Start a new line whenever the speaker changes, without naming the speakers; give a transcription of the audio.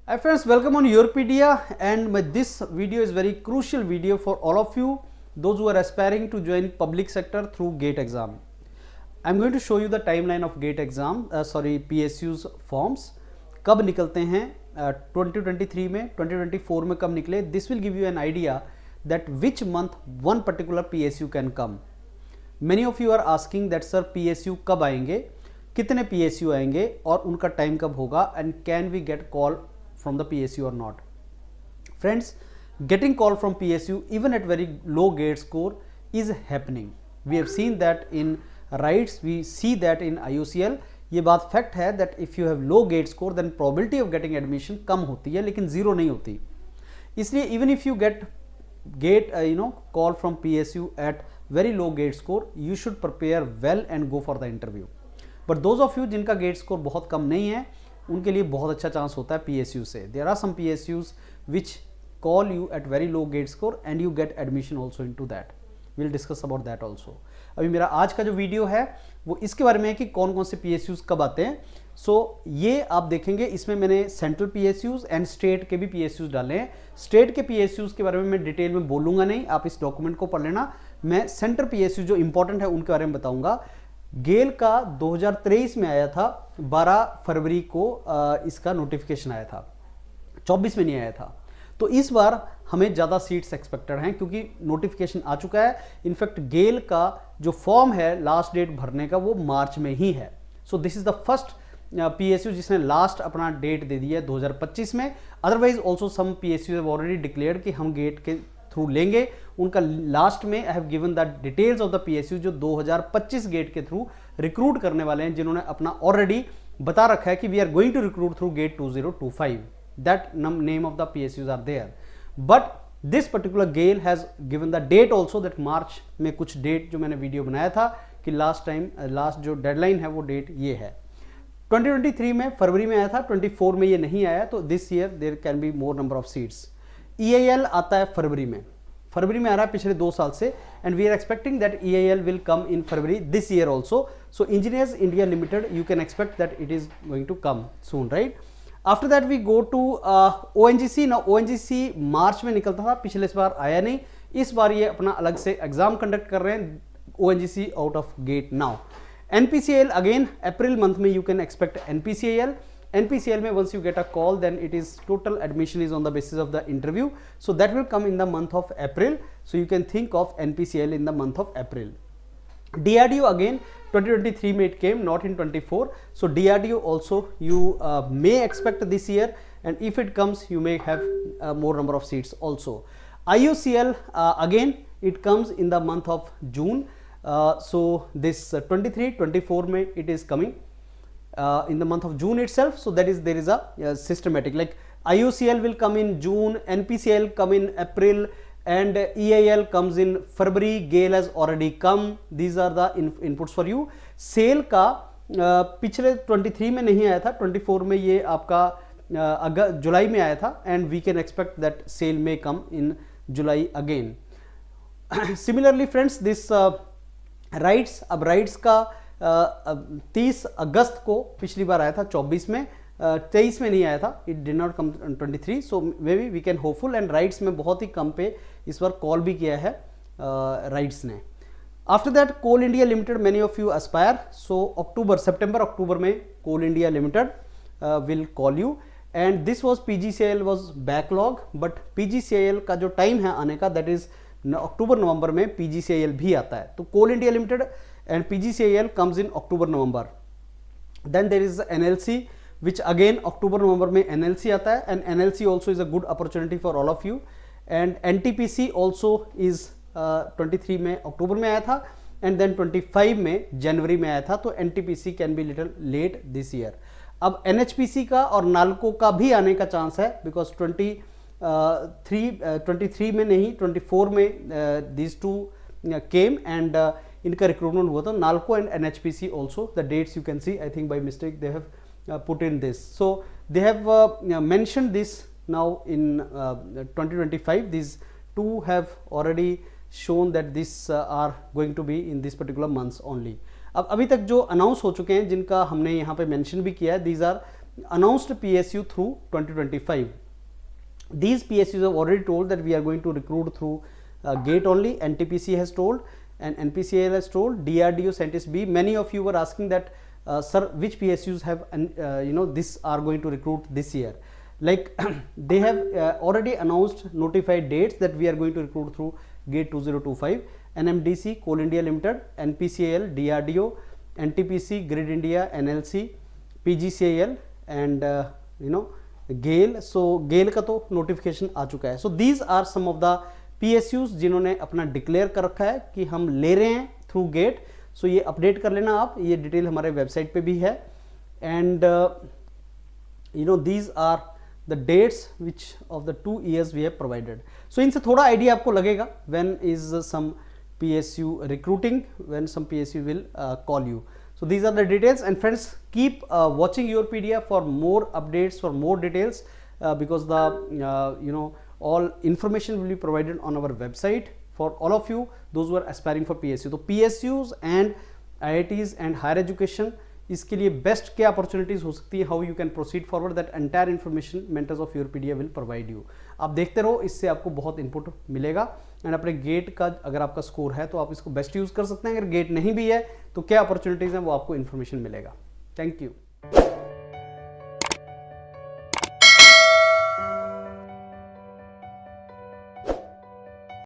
Hi friends, welcome on Europedia, and this video is very crucial video for all of you, those who are aspiring to join public sector through GATE exam. I'm going to show you the timeline of GATE exam, PSU's forms. कब निकलते हैं 2023 में, 2024 में कब निकले. This will give you an idea that which month one particular PSU can come. Many of you are asking that sir PSU कब आएंगे, कितने PSU आएंगे और उनका टाइम कब होगा, and can we get call from the PSU or not. Friends, getting call from PSU even at very low GATE score is happening. We have seen that in RITES, we see that in IOCL. ये बात fact है that if you have low GATE score then probability of getting admission कम होती है, लेकिन zero नहीं होती. इसलिए even if you get call from PSU at very low GATE score, you should prepare well and go for the interview. But those of you जिनका GATE score बहुत कम नहीं है, उनके लिए बहुत अच्छा चांस होता है PSU से. There are some PSUs which call you at very low GATE score and you get admission also into that. We'll discuss about that also. अभी मेरा आज का जो वीडियो है वो इसके बारे में है कि कौन कौन से PSUs कब आते हैं. ये आप देखेंगे, इसमें मैंने सेंट्रल PSUs एंड स्टेट के भी PSUs डाले हैं. स्टेट के PSUs के बारे में मैं डिटेल में बोलूँगा नहीं, आप इस डॉक्यूमेंट को पढ़ लेना. मैं सेंट्रल PSU जो इंपॉर्टेंट है उनके बारे में बताऊँगा. गेल का 2023 में आया था, 12 फरवरी को इसका नोटिफिकेशन आया था, 24 में नहीं आया था. तो इस बार हमें ज़्यादा सीट्स एक्सपेक्टेड हैं क्योंकि नोटिफिकेशन आ चुका है. इनफैक्ट गेल का जो फॉर्म है लास्ट डेट भरने का वो मार्च में ही है. So this is the first PSU जिसने लास्ट अपना डेट दे दिया है 2025 में. Otherwise also some PSU have already declared कि हम गेट के थ्रू लेंगे. उनका लास्ट में I have given the details of the PSU जो 2025 गेट के थ्रू रिक्रूट करने वाले हैं, जिन्होंने अपना ऑलरेडी बता रखा है कि we are going to recruit through GATE 2025. That name of the PSUs are there. But this particular GAIL has given the date also that March में कुछ डेट जो मैंने वीडियो बनाया था कि लास्ट जो डेडलाइन है वो डेट ये है. 2023 में फरवरी में आया था, 24 में ये नहीं आया, तो this year there can be more number of seats. EIL आता है फरवरी में आ रहा है पिछले 2 साल से, and we are expecting that EIL will come in February this year also. So Engineers India Limited you can expect that it is going to come soon, right. After that we go to ONGC. ना ONGC March में निकलता था, पिछले इस बार आया नहीं. इस बार ये अपना अलग से एग्जाम कंडक्ट कर रहे हैं, ONGC out of GATE now. NPCL again April month में यू कैन एक्सपेक्ट NPCL में once you get a call then it is total admission is on the basis of the interview, so that will come in the month of April. So you can think of NPCL in the month of April. DRDO again 2023 में it came, not in 24. So DRDO also you may expect this year, and if it comes you may have more number of seats also. IOCL again it comes in the month of June. So this 23-24 में it is coming in the month of June itself. So that is there is a systematic, like IOCL will come in June, NPCL come in April, and EIL comes in February. GALE has already come. These are the inputs for you. SAIL का पिछले 23 में नहीं आया था, 24 में ये आपका जुलाई में आया था, and we can expect that SAIL may come in July again. Similarly friends, this RITES, अब RITES का 30 अगस्त को पिछली बार आया था 24 में, 23 में नहीं आया था, it did not come 23. So may be we can hopeful, and RITES में बहुत ही कम पे इस बार कॉल भी किया है राइट्स ने. After that Coal India Limited, many of you aspire. So सितंबर अक्टूबर में Coal India Limited will call you, and this was PGCIL was backlog, but PGCIL का जो टाइम है आने का दैट इज अक्टूबर नवंबर में PGCIL भी आता है. तो Coal India Limited and PGCIL comes in October-November. Then there is NLC which again October-November में NLC आता है, and NLC also is a good opportunity for all of you. And NTPC also is 23 में अक्टूबर में आया था, and then 25 में जनवरी में आया था. तो NTPC can be little late this year. अब NHPC का और नाल्को का भी आने का चांस है, because 23 में नहीं 24 में these two came, and इनका रिक्रूटमेंट हुआ था. NALCO and NHPC also, the dates you can see, I think by mistake they have put in this. So they have mention this now in 2025. This two have already shown that this are going to be in this particular months only. अब अभी तक जो announce हो चुके हैं, जिनका हमने यहाँ पे मेंशन भी किया है, these are announced PSU through 2025. These PSUs have already told that we are going to recruit through GATE only. NTPC has told, and NPCIL has told, DRDO, Scientist B. Many of you were asking that, sir, which PSUs have this are going to recruit this year. Like they have already announced notified dates that we are going to recruit through GATE 2025. NMDC, Coal India Limited, NPCIL, DRDO, NTPC, Grid India, NLC, PGCIL and GAIL. So GAIL का तो notification आ चुका है. So these are some of the PSUs जिन्होंने अपना declare कर रखा है कि हम ले रहे हैं थ्रू गेट. सो ये अपडेट कर लेना आप, ये डिटेल हमारे वेबसाइट पे भी है. And these are the dates which of the 2 years we have provided. So इनसे थोड़ा आइडिया आपको लगेगा when is some PSU recruiting, when some PSU will call you. So these are the details, and friends, keep watching Yourpedia for more updates, for more details, because the all information will be provided on our website for all of you, those who are aspiring for PSU. So PSUs and IITs and higher education, इसके लिए best क्या opportunities हो सकती है, how you can proceed forward, that entire information mentors of Yourpedia will provide you. आप देखते रहो, इससे आपको बहुत इनपुट मिलेगा. एंड अपने गेट का अगर आपका स्कोर है तो आप इसको बेस्ट यूज कर सकते हैं. अगर गेट नहीं भी है तो क्या अपॉर्चुनिटीज हैं वो आपको इन्फॉर्मेशन मिलेगा. Thank you.